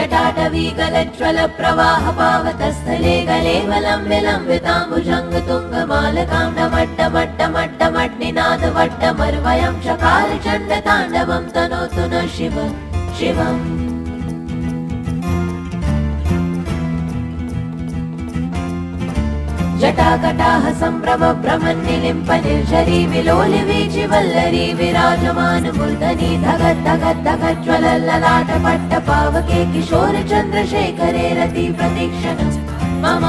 जटाटवी गलज्ज्वल प्रवाह पावतस्थले गले वलम्बिताम्बुजङ्ग तुङ्गमालकां डमड्डमड्डमड्डमड्निनादवड्डमर्वयं चकार चण्डताण्डवं तनोतु न शिवम् जटाकटाह सम्भ्रम भ्रमन्निलिम्प निर्झरी विलोलि वीचि वल्लरी विराजमान मूर्धनि धगत् धगत् धगज्ज्वल ललाट पट्ट पावके किशोर चन्द्रशेखरे रति प्रतीक्षण मम